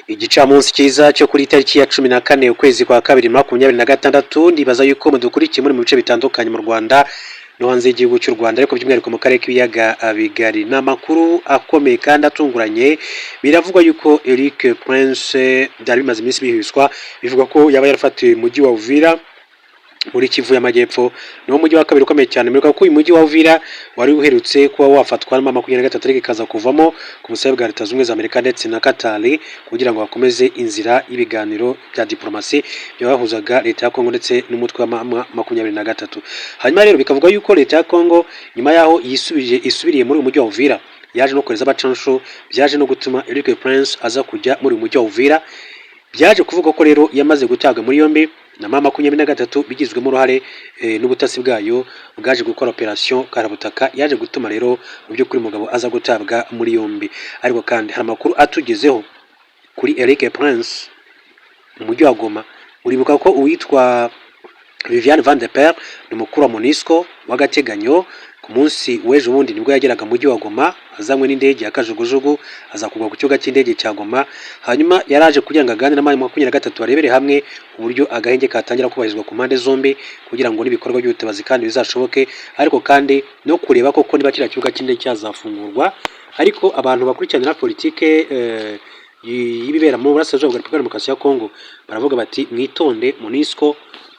Igicamunsi cyiza cyo kuri tariki ya 14 ukwezi kwa kabiri 2026 ndibaza yuko mudukurikiye muri mu bice bitandukanye mu Rwanda no hanze y'igihugu cy'u Rwanda ariko by'umwihariko mu karere k'ibiyaga bigari. N'amakuru akomeye kandi atunguranye, biravugwa yuko Eric Prince byari bimaze iminsi bihiswa bivuga ko yaba yarafatiwe mu mujyi wa Uvira muri Kivu y'Amajyepfo. Niwo mujyi wa kabiri ukomeye cyane muri ko uyu mujyi wa Uvira wari uherutse kuba wafatwa na 23 ariko ikaza kuvamo ku busabe bwa Leta Zunze Ubumwe za Amerika ndetse na Qatar kugira ngo bakomeze inzira y'ibiganiro bya diplomasi byabahuzaga Leta ya Kongo ndetse n'umutwe wa 23. Hanyuma rero bikavuga yuko Leta ya Kongo nyuma yaho isubiriye muri uyu mujyi wa Uvira yaje no koreza abacansho, byaje no gutuma Eric Prince aza kujya muri uyu mujyi wa Uvira. Byaje kuvuga ko rero yamaze gutabwa muri yombi na 23 bigizwemo uruhare n'ubutasi bwayo bwaje gukora operation Karabutaka yaje gutuma rero mu by'ukuri umugabo aza gutabwa muri yombi. Ariko kandi hari amakuru atugezeho kuri Eric Prince mu mujyi wa Goma. Uribuka ko uwitwa Viviane Van de Per ni mukuru wa MONUSCO w'agateganyo ku munsi w'ejo bundi nibwo yageraga mu mujyi wa Goma azanywe n'indege ya kajugujugu aza kugwa ku kibuga cy'indege cya Goma. Hanyuma yaraje kugira ngo aganire na 23 barebere hamwe uburyo agahenge katangira kubahirizwa ku mpande zombi kugira ngo n'ibikorwa by'ubutabazi kandi bizashoboke, ariko kandi no kureba koko niba kiriya kibuga cy'indege cyazafungurwa. Ariko abantu bakurikiranira politike y'ibibera mu burasirazuba bwa Repubulika Demokarasi ya Kongo baravuga bati mwitonde, MONUSCO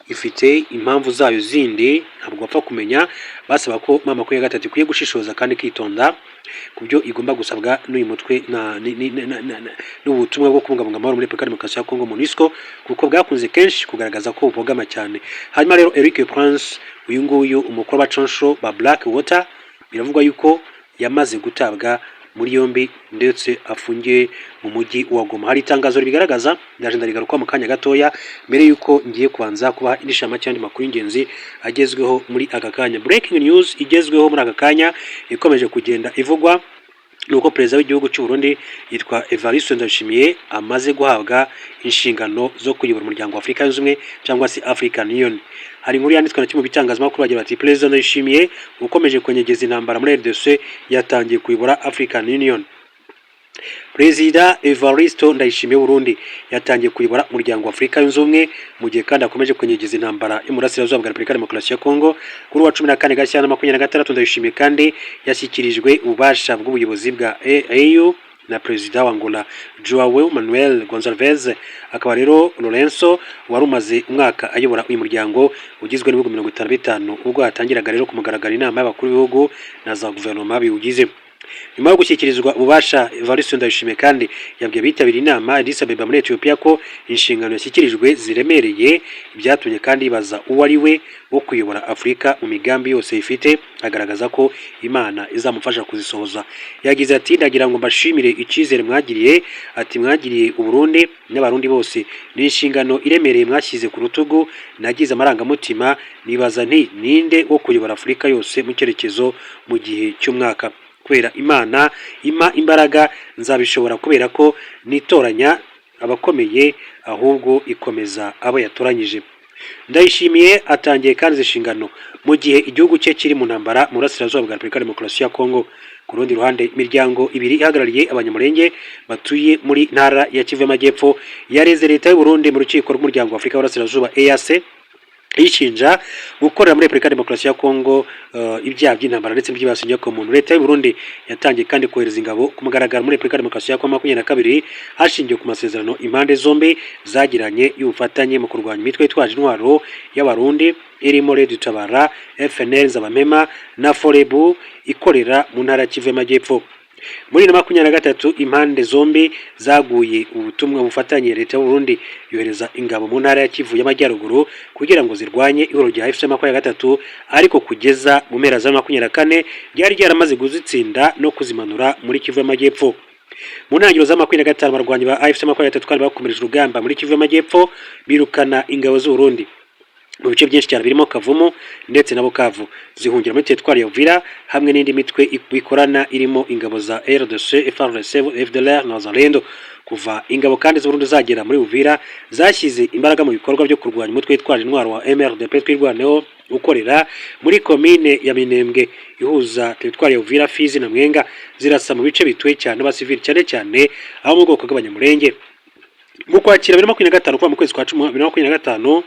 ifite impamvu zayo zindi ntabwo bapfa kumenya. Basaba ko 23 ikwiye gushishoza kandi kitonda kubyo igomba gusabwa n'uyu mutwe n'ubutumwa bwo kubungabunga amahoro muri Repubulika Demokarasi ya Kongo MONUSCO, kuko bwakunze kenshi kugaragaza ko buvogama cyane. Hanyuma rero Eric Prince uyu nguyu umukuru w'abacansho ba Black Water biravugwa yuko yamaze gutabwa muri yombi ndetse afungiye mu mujyi wa Goma. Hari itangazo ribigaragaza, ndaje ndarigaruka mu kanya gatoya mbere yuko ngiye kubanza kuba indishama cyandi makuru y'ingenzi agezweho muri aka kanya. Breaking news igezweho muri aka kanya ikomeje kugenda ivugwa nuko perezida w'igihugu cy'u Burundi yitwa Evariste Ndayishimiye amaze guhabwa inshingano zo kuyobora umuryango wa Afrika Yunze Ubumwe cyangwa se African Union. Hari inkuru yanditswe na kimwe bitangazamakuru bagira bati Perezida Ndayishimiye ukomeje kwenyegeza intambara muri RDC yatangiye kuyobora African Union. Perezida Evariste Ndayishimiye Burundi yatangiye kuyobora umuryango wa Afrika Yunze Ubumwe mu gihe kandi akomeje kwenyegeza intambara yo mu burasirazuba bwa Repubulika Demokarasi ya Kongo. Kuri wa 14 Gashyantare 2026 Ndayishimiye kandi yashyikirijwe ububasha bw'ubuyobozi bwa AU na Perezida wa Angola João Manuel Gonçalves. Akaba rero Lorenzo wari umaze umwaka ayobora uyu muryango ugizwe n'ibihugu 55 ubwo hatangiraga rero kumugaragara inama y'abakuru b'ibihugu na za guverinoma biwugize. Nyuma yo gushyikirizwa ububasha, Evariste Ndayishimiye kandi yabwiye bitabira inama Addis Abeba muri Ethiopia ko inshingano yashyikirijwe ziremereye, ibyatumye kandi ibaza uwo ari we wo kuyobora Afurika mu migambi yose ifite, agaragaza ko Imana izamufasha kuzisohoza. Yagize ati ndagira ngo mbashimire icyizere mwagiriye, ati mwagiriye Uburundi n'abarundi bose, ni inshingano iremereye mwashyize ku rutugu. Nagize amarangamutima nibaza nti ninde wo kuyobora Afurika yose mu cyerekezo mu gihe cy'umwaka. Kubera Imana ima imbaraga nzabishobora kubera ko nitoranya abakomeye ahubwo ikomeza abo yatoranyije. Ndayishimiye atangiye kandi zishingano mu gihe igihugu cye kiri mu ntambara mu burasirazuba bwa Repubulika Demokarasi ya Kongo. Ku rundi ruhande imiryango ibiri ihagarariye abanyamurenge batuye muri ntara ya Kivu y'Amajyepfo yareze Leta y'u Burundi mu rukiko rw'umuryango wa Afurika y'Uburasirazuba EAC ishinja gukorera muri Repubulika Demokarasi ya Kongo ibyaha by'intambara ndetse n'ibyibasiye ku muntu. Leta y'u Burundi yatangiye kandi kohereza ingabo ku mugaragaro muri Repubulika Demokarasi ya Kongo 22 hashingiwe ku masezerano impande zombi zagiranye y'ubufatanye mu kurwanya imitwe yitwaje intwaro y'abarundi irimo Red Tabara, FNL Zabamema na Forebu ikorera mu ntara ya Kivu y'Amajyepfo. Muri 23 impande zombi zaguye ubutumwa bufatanye. Leta y'u Burundi yohereza ingabo mu ntara ya Kivu y'Amajyaruguru kugira ngo zirwanye ihoro rya FC23, ariko kugeza mu mpera za 24 ryari ryaramaze kuzitsinda no kuzimanura muri Kivu y'Amajyepfo. Mu ntangiriro za 25 abarwanyi ba FC23 kandi bakomereje urugamba muri Kivu y'Amajyepfo birukana ingabo z'u Burundi mu bice byinshi cyane birimo Kavumu ndetse na Bukavu, zihungira muri teritwari ya Uvira hamwe n'indi mitwe bikorana irimo ingabo za RDC, FARDC, FDLR na Zalendo. Kuva ingabo kandi z'u Burundi zagera muri Uvira zashyize imbaraga mu bikorwa byo kurwanya umutwe witwaje intwaro wa MRDP twirwaneho ukorera muri komine ya Minembwe ihuza teritwari ya Uvira, Fizi na Mwenga, zirasa mu bice bituwe cyane abasivili cyane cyane aho mu bwoko bw'abanyamurenge. mu kwakira 2025 kuva mu kwezi kwa 10 2025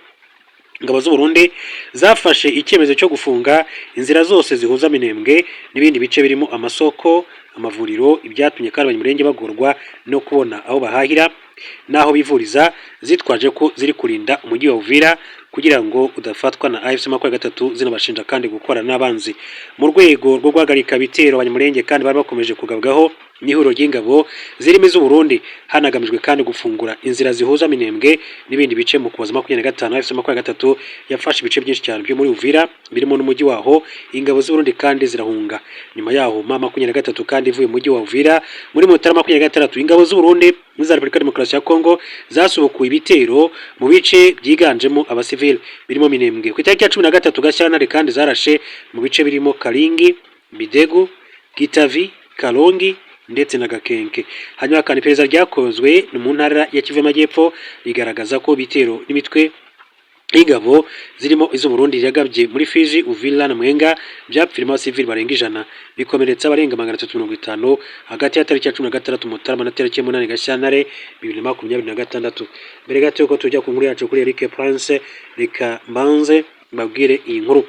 ingabo z'u Burundi zafashe icyemezo cyo gufunga inzira zose zihuza Minembwe n'ibindi bice birimo amasoko, amavuriro, ibyatumye kandi abanyamurenge bagorwa no kubona aho bahahira naho bivuriza, zitwaje ko ziri kurinda umujyi wa Uvira kugira ngo udafatwa na AFC M23 zinabashinja kandi gukora n'abanzi. Mu rwego rwo guhagarika bitero abanyamurenge kandi bari bakomeje kugabwaho n'ihuriro ry'ingabo zirimo iz'u Burundi, hanagamijwe kandi gufungura inzira zihuza Minembwe n'ibindi bice. Mu kuza 25 AFC M23 yafashe ibice byinshi cyane byo muri Uvira birimo n'umujyi waho, ingabo z'u Burundi kandi zirahunga. Nyuma yaho M23 kandi ivuye mu mujyi wa Uvira muri Mutarama 26 ingabo z'u Burundi za Repubulika Demokarasi ya Kongo zasubukuye ibitero mu bice byiganjemo abasivili birimo Minembwe ku itariki ya 13 Gashyantare, kandi zarashe mu bice birimo Karingi, Bidegu, Gitavi, Kalongi ndetse na Gakenke. Hanyuma kandi iperereza ryakozwe mu ntara ya Kivu y'Amajyepfo rigaragaza ko bitero n'imitwe ingabo zirimo iz'u Burundi yagabye muri Fizi, Uvira na Mwenga byapfirimo abasivili barenga 100 bikomeretsa barenga 350 hagati ya tariki ya 16 Mutarama na tariki ya 8 Gashyantare 2026. Mbere gato ko tujya ku nkuru yacu kuri Eric Prince, reka mbanze mbabwire iyi nkuru.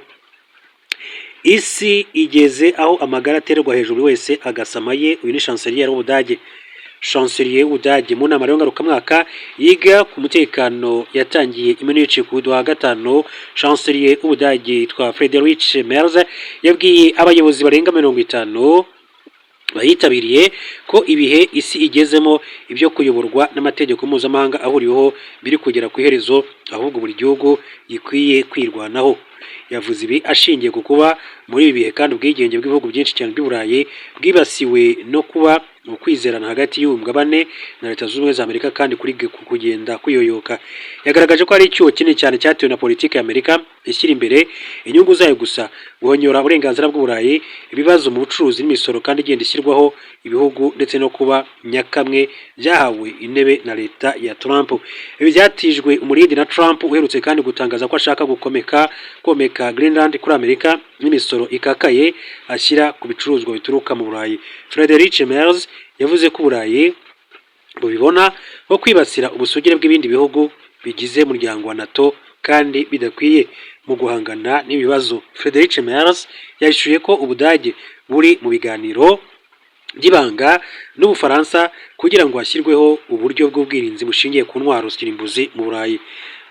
Isi igeze aho amagara aterwa hejuru wese agasamaye. Uyu ni chancelier w'Ubudage. Chancelier w'Ubudage mu nama ngarukamwaka yiga ku mutekano yatangiye i Munich ku wa gatanu. Chancelier w'Ubudage yitwa Friedrich Merz yabwiye abayobozi barenga 50 bayitabiriye ko ibihe isi igezemo ibyo kuyoborwa n'amategeko mpuzamahanga ahuriweho biri kugera ku iherezo, ahubwo buri gihugu gikwiye kwirwanaho. Yavuze ibi ashingiye ku kuba muri ibi bihe kandi ubwigenge bw'ibihugu byinshi cyane by'Uburayi bwibasiwe no kuba ukwizerana hagati y'umugabane na Leta Zunze Ubumwe za Amerika kandi kuri kugenda kuyoyoka. Yagaragaje ko ari icyuho kinini cyane cyatewe na politiki ya Amerika ishyira imbere inyungu zayo gusa, guhonyora uburenganzira bw'Uburayi, ibibazo mu bucuruzi n'imisoro kandi igenda ishyirwaho ibihugu, ndetse no kuba nyakamwe byahawe intebe na leta ya Trump. Ibi byatijwe umurindi na Trump uherutse kandi gutangaza ko ashaka komeka Greenland kuri Amerika n'imisoro ikakaye ashyira ku bicuruzwa bituruka mu Burayi. Friedrich Merz yavuze ko Uburayi bubibona nko kwibasira ubusugire bw'ibindi bihugu bigize umuryango wa NATO kandi bidakwiye mu guhangana n'ibibazo. Friedrich Merz yashyuye ko Ubudage buri mu biganiro by'ibanga n'Ubufaransa kugira ngo hashyirweho uburyo bw'ubwirinzi bushingiye ku ntwaro zirimbuzi mu Burayi.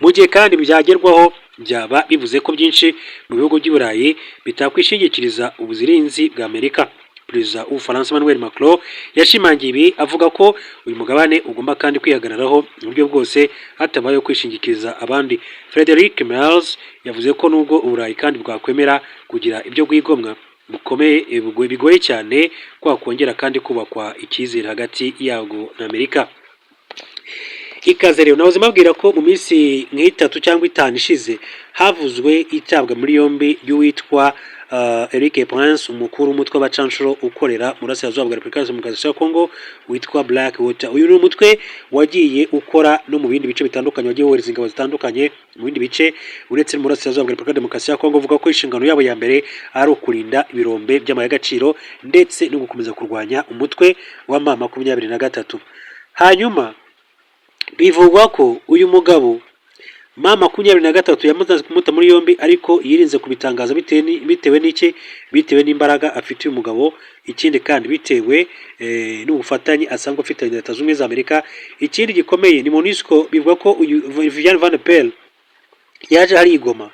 Mu gihe kandi byagerwaho byaba bivuze ko byinshi mu bihugu by'Uburayi bitakwishingikiriza ubuzirinzi bwa Amerika. Perezida w'Ubufaransa Emmanuel Macron yashimangiye ibi avuga ko uyu mugabane ugomba kandi kwihagararaho mu buryo bwose hatabayeho kwishingikiriza abandi. Friedrich Merz yavuze ko nubwo Uburayi kandi bwakwemera kugira ibyo bwigomwa bigoye cyane kwakongera kandi kubakwa icyizere hagati yabwo na Amerika. Ikaze rero nahoze mabwira ko mu minsi nk'itatu cyangwa 5 ishize havuzwe itabwa muri yombi y'uwitwa Eric Prince, umukuru umutwe w'abacanshuro ukorera mu Burasirazuba bwa Repubulika Demokarasi ya Kongo witwa Blackwater. Uyu ni umutwe wagiye ukora no mu bindi bice bitandukanye, wagiye wohereza ingabo zitandukanye mu bindi bice uretse mu Burasirazuba bwa Repubulika Demokarasi ya Kongo. Uvuga ko inshingano yabo ya mbere ari ukurinda ibirombe by'amabuye y'agaciro ndetse no gukomeza kurwanya umutwe wa M23. Hanyuma bivugwa ko uyu mugabo M23 yamaze kumuta muri yombi, ariko yirinze kubitangaza bitewe n'imbaraga afite uyu mugabo, ikindi kandi bitewe n'ubufatanye asanzwe afite na Leta Zunze Ubumwe za Amerika. Ikindi gikomeye ni MONUSCO. Bivuga ko uyu Vivian Van Pel yaje hari igoma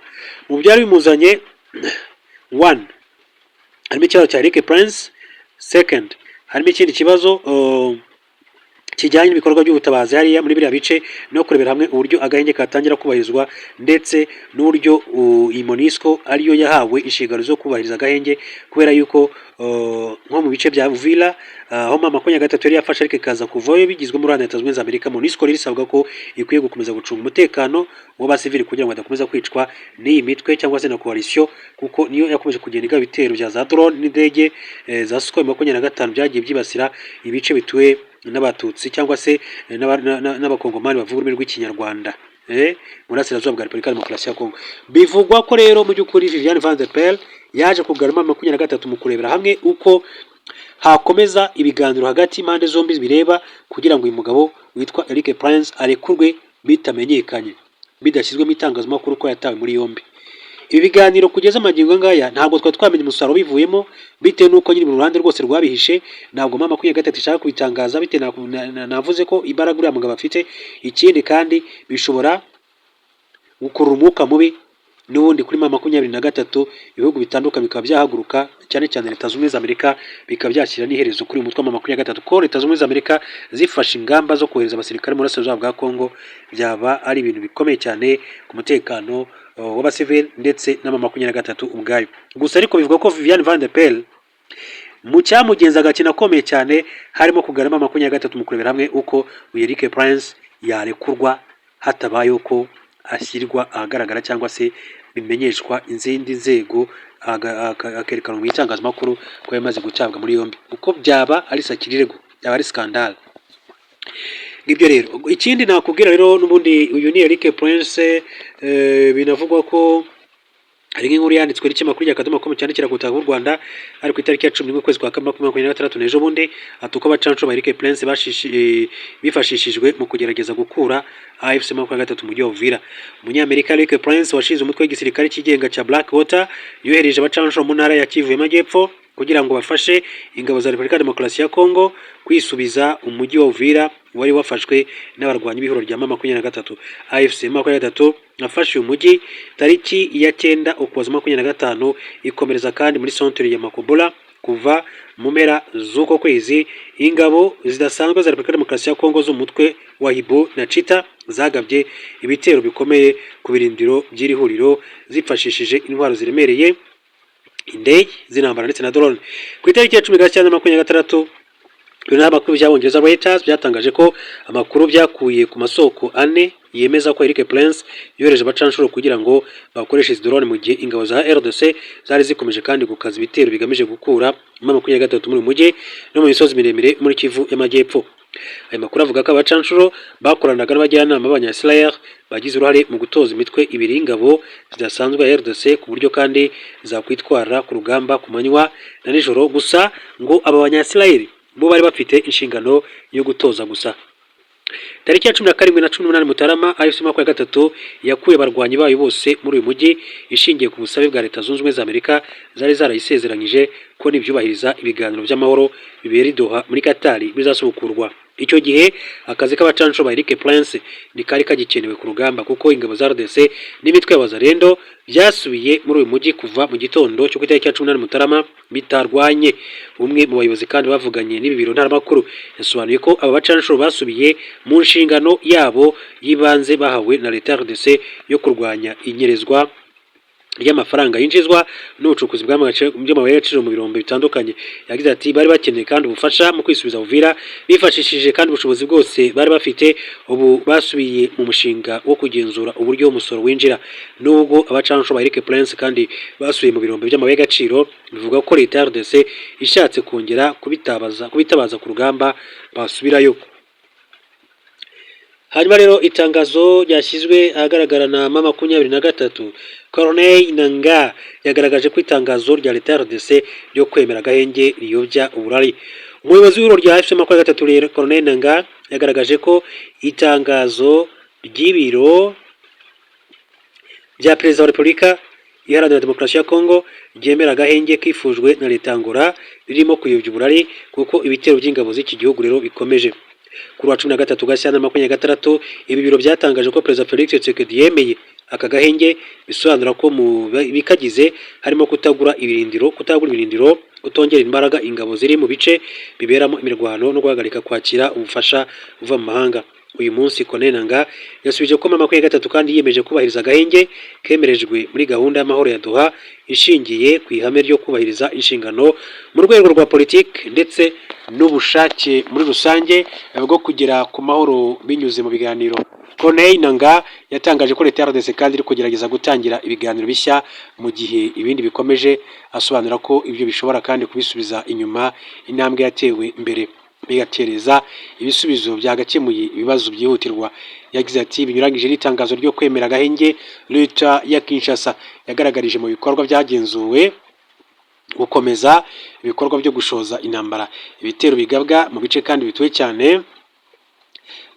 mu byari bimuzanye. 1 harimo ikibazo cya Eric Prince. 2 harimo ikindi kibazo kijyanye n'ibikorwa by'ubutabazi hariya muri biriya bice no kurebera hamwe uburyo agahenge katangira kubahirizwa, ndetse n'uburyo iyi MONUSCO ariyo yahawe inshingano zo kubahiriza agahenge, kubera yuko nko mu bice bya Uvira aho M23 yari yafashe ariko ikaza kuvayo bigizwe muri Leta Zunze Ubumwe za Amerika. MONUSCO risabwa ko ikwiye gukomeza gucunga umutekano w'abasivili kugira ngo badakomeza kwicwa n'iyi mitwe cyangwa se na coalition, kuko niyo yakomeje kugenda igaba ibitero bya za drone n'indege za Sukhoi 25 byagiye byibasira ibice bituwe n'abatutsi cyangwa se n'abakongomani bavuga ururimi rw'ikinyarwanda muri Burasirazuba bwa Repubulika Demokarasi ya Kongo. Bivugwa ko rero mu by'ukuri Vivian Van Pel yaje kugaruma M23 mu kurebera hamwe uko hakomeza ibiganiro hagati y'impande zombi bireba kugira ngo uyu mugabo witwa Eric Prince arekurwe bitamenyekanye, bidashyizwemo itangazamakuru ko yatawe muri yombi. Ibi biganiro kugeza amagingo ngaya ntabwo twamenya umusaruro bivuyemo, bitewe n'uko nyiri mu ruhande rwose rwabihishe. Ntabwo mama 23 ishaka kubitangaza, bitewe navuze ko imbaraga uriya mugabo afite. Ikindi kandi bishobora gukurura umwuka mubi n'ubundi kuri mama 23, ibihugu bitandukanye bikaba byahaguruka, cyane cyane Leta Zunze Ubumwe za Amerika bikaba byashyira n'iherezo kuri umutwe wa mama 23, ko Leta Zunze Ubumwe za Amerika zifashe ingamba zo kohereza abasirikare mu burasirazuba bwa Kongo, byaba ari ibintu bikomeye cyane ku mutekano w'abasivili ndetse na mama 23 ubwayo. Gusa ariko bivuga ko Viviane Van de Pel mu cyamugenza agakina akomeye cyane harimo kugana mama 23 mu kurebera hamwe uko Eric Prince yarekurwa hatabaye uko ashyirwa ahagaragara cyangwa se bimenyeshwa izindi nzego, akerekanwa mu itangazamakuru ko yamaze gutabwa muri yombi. Uko byaba ari sakirirego, byaba ari scandal. Ngibyo rero, ikindi nakubwira rero n'ubundi uyu ni Eric Prince, binavugwa ko hari nk'inkuru yanditswe n'ikinyamakuru cy'akadomo cyandikira gutaha u Rwanda ari ku itariki ya 11 kwezi kwa 2026 n'ejo bundi, atuko abacanco ba Eric Prince bifashishijwe mu kugerageza gukura AFC 23 mu mujyi wa Uvira. Umunyamerika Eric Prince washinze umutwe w'igisirikare cy'igenga cya Blackwater yohereje abacanco mu ntara ya Kivu y'Amajyepfo kugira ngo bafashe ingabo za Repubulika ya Demokarasi ya Kongo kwisubiza umujyi wa Uvira wari wafashwe n'abarwanyi b'ihuriro rya mama 23. AFC 23 nafashe uyu mujyi tariki ya 9 Ukuboza 25, ikomereza kandi muri centre ya Makobola kuva mu mpera z'uko kwezi. Ingabo zidasanzwe za Repubulika ya Demokarasi ya Kongo z'umutwe wa Hibo na Chita zagabye ibitero bikomeye ku birindiro by'iri huriro zifashishije intwaro ziremereye, indege z'intambara ndetse na drone. Ku itariki ya 10 Gashyantare 2026, ibinyamakuru by'Abongereza Reuters byatangaje ko amakuru byakuye ku masoko ane yemeza ko Eric Prince yohereje abacanshuro kugira ngo bakoreshe izi drone mu gihe ingabo za RDC zari zikomeje kandi gukaza ibitero bigamije gukura mama 23 muri mujye no mu misozi miremire muri Kivu y'Amajyepfo. Aya makuru avuga ko abacanshuro bakoranaga n'abajyanama b'Abanya-Israel bagize uruhare mu gutoza imitwe ibiri y'ingabo zidasanzwe ya RDC ku buryo kandi zakwitwara ku rugamba ku manywa na nijoro. Gusa ngo aba Banya-Israel bo bari bafite inshingano yo gutoza gusa. Tariki ya 17 na 18 Mutarama, AFC 23 yakuye abarwanyi bayo bose muri uyu mujyi ishingiye ku busabe bwa Leta Zunze Ubumwe za Amerika zari zarayisezeranyije ko nibyubahiriza ibiganiro by'amahoro bibera i Doha muri Qatar bizasubukurwa. Icyo gihe akazi k'abacanco ba Eric Prince nikari kagikenewe ku rugamba, kuko ingabo za RDC n'imitwe y'abazarendo byasubiye muri uyu mujyi kuva mu gitondo cyo ku itariki ya 18 Mutarama bitarwanye. Umwe mu bayobozi kandi bavuganye n'ibi biro ntaramakuru yasobanuye ko aba bacanco basubiye mu nshingano yabo yibanze bahawe na Leta RDC yo kurwanya inyerezwa ry'amafaranga yinjizwa n'ubucukuzi bw'amabuye y'agaciro mu birombe bitandukanye. Yagize ati bari bakeneye kandi ubufasha mu kwisubiza Uvira, bifashishije kandi ubushobozi bwose bari bafite. Ubu basubiye mu mushinga wo kugenzura uburyo umusoro winjira. Nubwo abacanco ba Eric Prince kandi basubiye mu birombe by'amabuye y'agaciro, bivuga ko Leta RDC ishatse kongera kubitabaza ku rugamba basubirayo. Hanyuma rero itangazo ryashyizwe ahagaragara na mama 23, Corneille Nangaa yagaragaje ko itangazo rya Leta RDC ryo kwemera agahenge riyobya uburari. Umuyobozi w'ibiro rya AFC 23 rero Corneille Nangaa yagaragaje ko itangazo ry'ibiro bya Perezida wa Repubulika Iharanira Demokarasi ya Kongo ryemera agahenge kifujwe na Leta Angola ririmo kuyobya uburari, kuko ibitero by'ingabo z'iki gihugu rero bikomeje. Kuri wa 13 Gashyantare 2026, ibi biro byatangaje ko Perezida Felix Tshisekedi yemeye aka gahenge. Bisobanura ko mu bikagize harimo kutagura ibirindiro, kutongera imbaraga ingabo ziri mu bice biberamo imirwano no guhagarika kwakira ubufasha buva mu mahanga. Uyu munsi Corneille Nangaa yasubije ko mama 23 kandi yiyemeje kubahiriza agahenge kemerejwe muri gahunda y'amahoro ya Doha ishingiye ku ihame ryo kubahiriza inshingano mu rwego rwa politiki ndetse n'ubushake muri rusange bwo kugera ku mahoro binyuze mu biganiro. Corneille Nangaa yatangaje ko Leta RDC kandi iri kugerageza gutangira ibiganiro bishya mu gihe ibindi bikomeje, asobanura ko ibyo bishobora kandi kubisubiza inyuma intambwe yatewe imbere bigatereza ibisubizo byagakemuye ibibazo byihutirwa. Yagize ati binyuranyije n'itangazo ryo kwemera agahenge, Leta ya Kinshasa yagaragarije mu bikorwa byagenzuwe gukomeza ibikorwa byo gushoza intambara, ibitero bigabwa mu bice kandi bituwe cyane,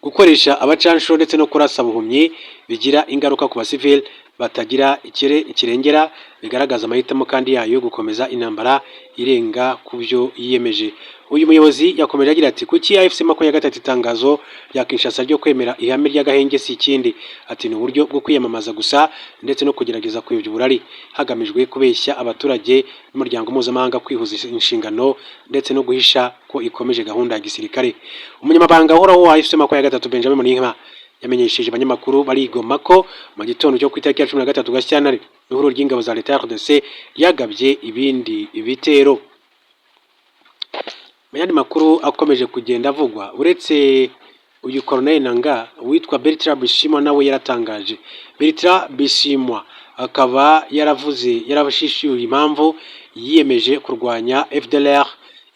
gukoresha abacanshuro ndetse no kurasa buhumyi bigira ingaruka ku basivili batagira ikirengera, bigaragaza amahitamo kandi yayo yo gukomeza intambara irenga ku byo yiyemeje. Uyu muyobozi yakomeje agira ati kuki AFC-23 itangazo rya Kinshasa ryo kwemera ihame ry'agahenge si ikindi, ati ni uburyo bwo kwiyamamaza gusa ndetse no kugerageza kuyobya uburari hagamijwe kubeshya abaturage n'umuryango mpuzamahanga kwihuza inshingano ndetse no guhisha ko ikomeje gahunda ya gisirikare. Umunyamabanga uhoraho wa AFC-23 Benjamin Muninka yamenyesheje abanyamakuru barigoma ko mu gitondo cyo ku itariki ya 13 Gashyantare ihuriro ry'ingabo za leta ya RDC ryagabye ibindi ibitero. Mu yandi makuru akomeje kugenda avugwa, uretse uyu Colonel Nanga witwa Bertrand Bisimwa nawe yaratangaje. Bertrand Bisimwa akaba yarabashishiye impamvu yiyemeje kurwanya FDLR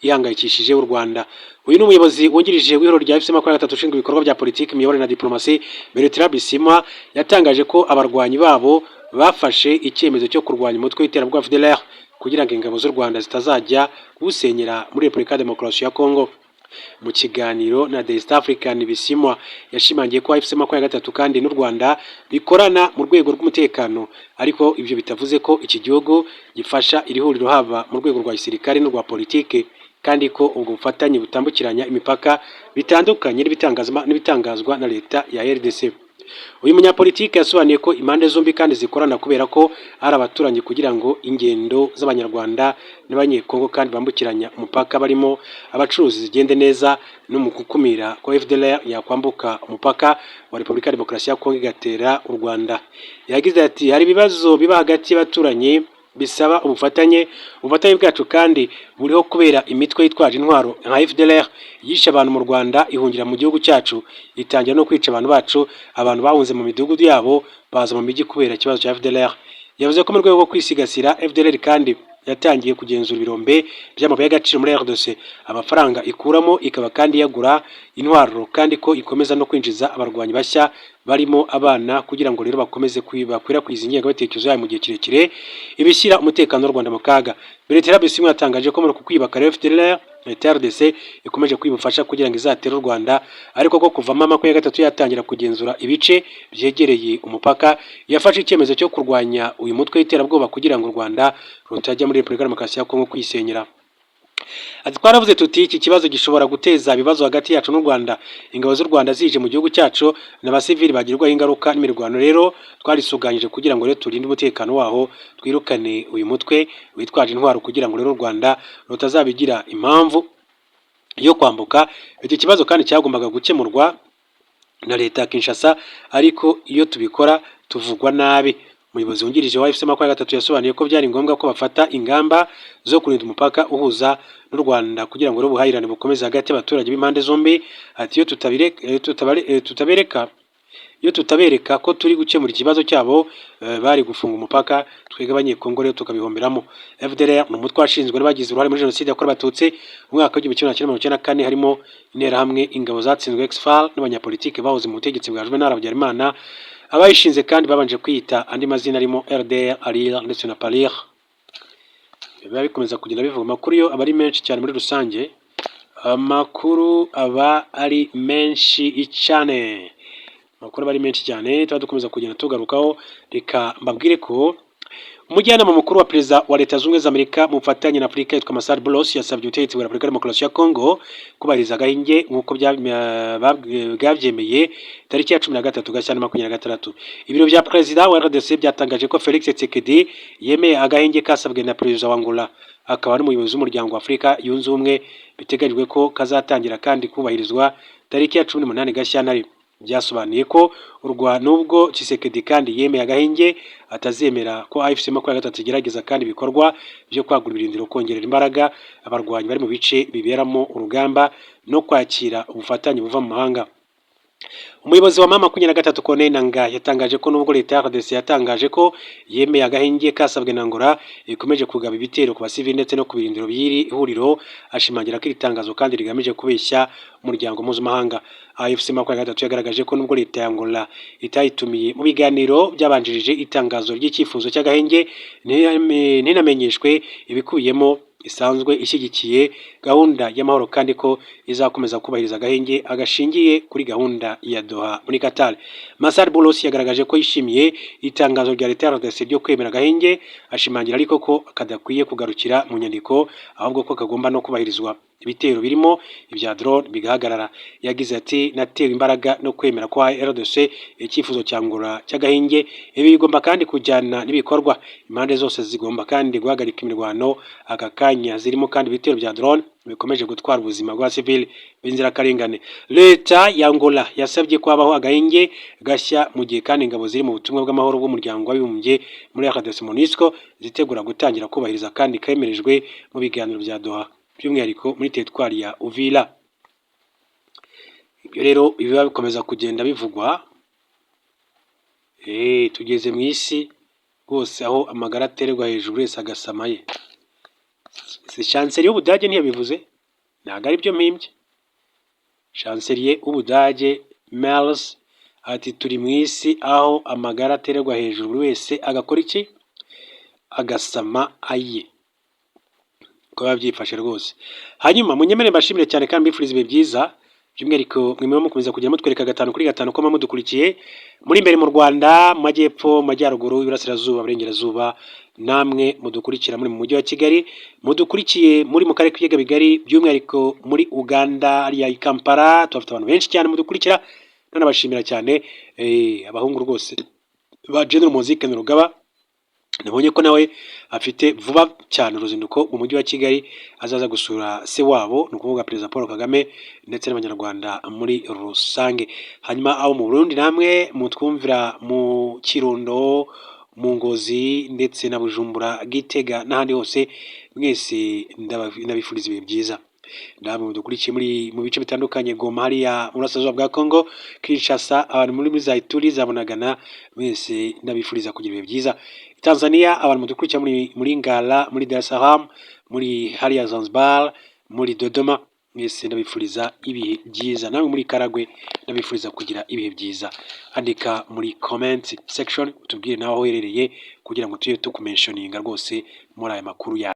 ihangayikishije u Rwanda. Uyu ni umuyobozi wungirije w'ihuriro rya AFC-23 ushinzwe ibikorwa bya politiki, imiyoborere na diplomasi. Bertrand Bisimwa yatangaje ko abarwanyi babo bafashe icyemezo cyo kurwanya umutwe w'iterabwoba FDLR kugira ngo ingabo z'u Rwanda zitazajya gusenyera muri Repubulika ya Demokarasi ya Kongo. Mu kiganiro na The East African, Bisimwa yashimangiye ko AFC-23 kandi n'u Rwanda bikorana mu rwego rw'umutekano, ariko ibyo bitavuze ko iki gihugu gifasha iri huriro haba mu rwego rwa gisirikare n'urwa politike, kandi ko ubwo bufatanye butambukiranya imipaka bitandukanye n'ibitangazwa na leta ya RDC. Uyu munyapolitike yasobanuye ko impande zombi kandi zikorana kubera ko ari abaturanyi kugira ngo ingendo z'abanyarwanda n'abanyekongo kandi bambukiranya umupaka barimo abacuruzi zigende neza no mu gukumira ko FDLR yakwambuka umupaka wa Repubulika ya Demokarasi ya Kongo igatera u Rwanda. Yagize ati hari ibibazo biba hagati y'abaturanyi bisaba ubufatanye bwacu kandi buriho kubera imitwe yitwaje intwaro nka FDLR yishe abantu mu Rwanda, ihungira mu gihugu cyacu, itangira no kwica abantu bacu, abantu bahunze mu midugudu yabo baza mu mijyi kubera ikibazo cya FDLR. Yavuze ko mu rwego rwo kwisigasira FDLR kandi yatangiye kugenzura ibirombe by'amabuye y'agaciro muri RDC, amafaranga ikuramo ikaba kandi yagura intwaro, kandi ko ikomeza no kwinjiza abarwanyi bashya barimo abana kugira ngo rero bakomeze bakwirakwiza ingengabitekerezo yayo mu gihe kirekire ibishyira umutekano w'u Rwanda mu kaga. Bertrand Bisimwa yatangaje ko muri kwibaka FDLR leta ya RDC ikomeje kwimufasha kugira ngo izatere u Rwanda, ariko ko kuva mama ko ya gatatu yatangira kugenzura ibice byegereye umupaka yafashe icyemezo cyo kurwanya uyu mutwe w'iterabwoba kugira ngo u Rwanda rutajya muri Repubulika ya Demokarasi ya Kongo kwisenyera. Ati twaravuze tuti iki kibazo gishobora guteza ibibazo hagati yacu n'u Rwanda, ingabo z'u Rwanda zije mu gihugu cyacu n'abasivili bagirwaho ingaruka n'imirwano, rero twarisuganyije kugira ngo rero turinde umutekano waho, twirukane uyu mutwe witwaje intwaro kugira ngo rero u Rwanda rutazabigira impamvu yo kwambuka. Iki kibazo kandi cyagombaga gukemurwa na leta ya Kinshasa, ariko iyo tubikora tuvugwa nabi. Umuyobozi wungirije wa AFC-23 yasobanuye ko byari ngombwa ko bafata ingamba zo kurinda umupaka uhuza n'u Rwanda kugira ngo ubuhahirane bukomeze hagati y'abaturage b'impande zombi. Ati iyo tutabereka ko turi gukemura ikibazo cyabo bari gufunga umupaka, twebwe abanyekongo rero tukabihomberamo. FDLR ni umutwe washinzwe n'abagize uruhare muri jenoside yakorewe abatutsi mu mwaka w'1994, harimo interahamwe, ingabo zatsinzwe ex-FAR n'abanyapolitike bahoze mu butegetsi bwa Juvenal Habyarimana. Abayishinze kandi babanje kwiyita andi mazina arimo RDR, ALIR ndetse na PALIR. Biba bikomeza kugenda bivuga amakuru yo aba ari menshi cyane muri rusange, amakuru aba ari menshi cyane, tuba dukomeza kugenda tugarukaho. Reka mbabwire ko umujyanama mukuru wa perezida wa Leta Zunze Ubumwe za Amerika mu bufatanye na Afurika yitwa Masad Boulos yasabye ubutegetsi bwa Repubulika ya Demokarasi ya Kongo kubahiriza agahenge nk'uko bwabyemeye tariki ya 13 Gashyantare 2026. Ibiro bya perezida wa RDC byatangaje ko Felix Tshisekedi yemeye agahenge kasabwe na perezida wa Angola, akaba ari umuyobozi w'umuryango wa Afurika yunze ubumwe, biteganyijwe ko kazatangira kandi kubahirizwa tariki ya 18 Gashyantare. Byasobanuye ko nubwo Tshisekedi kandi yemeye agahenge, atazemera ko AFC-23 igerageza kandi ibikorwa byo kwagura ibirindiro, kongerera imbaraga abarwanyi bari mu bice biberamo urugamba no kwakira ubufatanye buva mu mahanga. Umuyobozi wa mama 23 Corneille Nangaa yatangaje ko nubwo leta ya RDC yatangaje ko yemeye agahenge kasabwe na Angola ikomeje kugaba ibitero ku basivili ndetse no ku birindiro by'iri ihuriro, ashimangira ko iri tangazo kandi rigamije kubeshya umuryango mpuzamahanga. AFC 23 yagaragaje ko nubwo leta ya Angola itayitumiye mu biganiro byabanjirije itangazo ry'icyifuzo cy'agahenge ntinamenyeshwe ibikubiyemo, isanzwe ishyigikiye gahunda y'amahoro kandi ko izakomeza kubahiriza agahenge agashingiye kuri gahunda ya Doha muri Qatar. Masar Boulos yagaragaje ko yishimiye itangazo rya leta ya RDC ryo kwemera agahenge, ashimangira ariko ko kadakwiye kugarukira mu nyandiko ahubwo ko kagomba no kubahirizwa. Ibitero birimo ibya drone bigahagarara. Yagize ati natewe imbaraga no kwemera kwa RDC icyifuzo cya Angola cy'agahenge, ibi bigomba kandi kujyana n'ibikorwa. Impande zose zigomba kandi guhagarika imirwano aka kanya, zirimo kandi ibitero bya drone bikomeje gutwara ubuzima bwa civil b'inzirakarengane. Leta ya Angola yasabye ko habaho agahenge gashya mu gihe kandi ingabo ziri mu butumwa bw'amahoro bw'umuryango w'abibumbye muri RDC MONUSCO zitegura gutangira kubahiriza kandi kemerejwe mu biganiro bya Doha, by'umwihariko muri teritwari ya Uvira. Ibyo rero biba bikomeza kugenda bivugwa. Tugeze mu isi rwose aho amagara aterwa hejuru wese agasamaye. Chancelier w'Ubudage ntiyabivuze, ntabwo ari byo mpimbye. Chancelier w'Ubudage Merz ati turi mu isi aho amagara aterwa hejuru buri wese agakora iki? Agasama aye. Ko babyifashe rwose. Hanyuma munyemere mbashimire cyane kandi mbifuriza ibihe byiza, by'umwihariko mwemwe mukomeza kujya mutwereka 5/5 ko mudukurikiye muri imbere mu Rwanda, mu majyepfo, mu majyaruguru, iburasirazuba, burengerazuba, namwe mudukurikira muri mu mujyi wa Kigali, mudukurikiye muri mu karere k'ibiyaga bigari, by'umwihariko muri Uganda ya Kampala, tubafite abantu benshi cyane mudukurikira. Nanabashimira cyane abahungu rwose ba General Music Nurugaba, nabonye ko nawe afite vuba cyane uruzinduko mu mujyi wa Kigali, azaza gusura se wabo, ni ukuvuga Perezida Paul Kagame ndetse n'abanyarwanda muri rusange. Hanyuma aho mu Burundi namwe mutwumvira mu Kirundo, mu Ngozi ndetse na Bujumbura, Gitega n'ahandi hose, mwese ndabifuriza ibihe byiza. Namwe mudukurikiye mu bice bitandukanye, Goma hariya mu burasirazuba bwa Congo, Kinshasa, abantu muri za Ituri, za Bunagana, mwese ndabifuriza kugira ibihe byiza. Tanzania abantu mudukurikiye muri Ngara, muri Dar es Salaam, muri hariya Zanzibar, muri Dodoma, mwese ndabifuriza ibihe byiza. Namwe muri Karagwe ndabifuriza kugira ibihe byiza. Andika muri comment section utubwire naho uherereye kugira ngo tujye tukumentioninga rwose muri aya makuru ya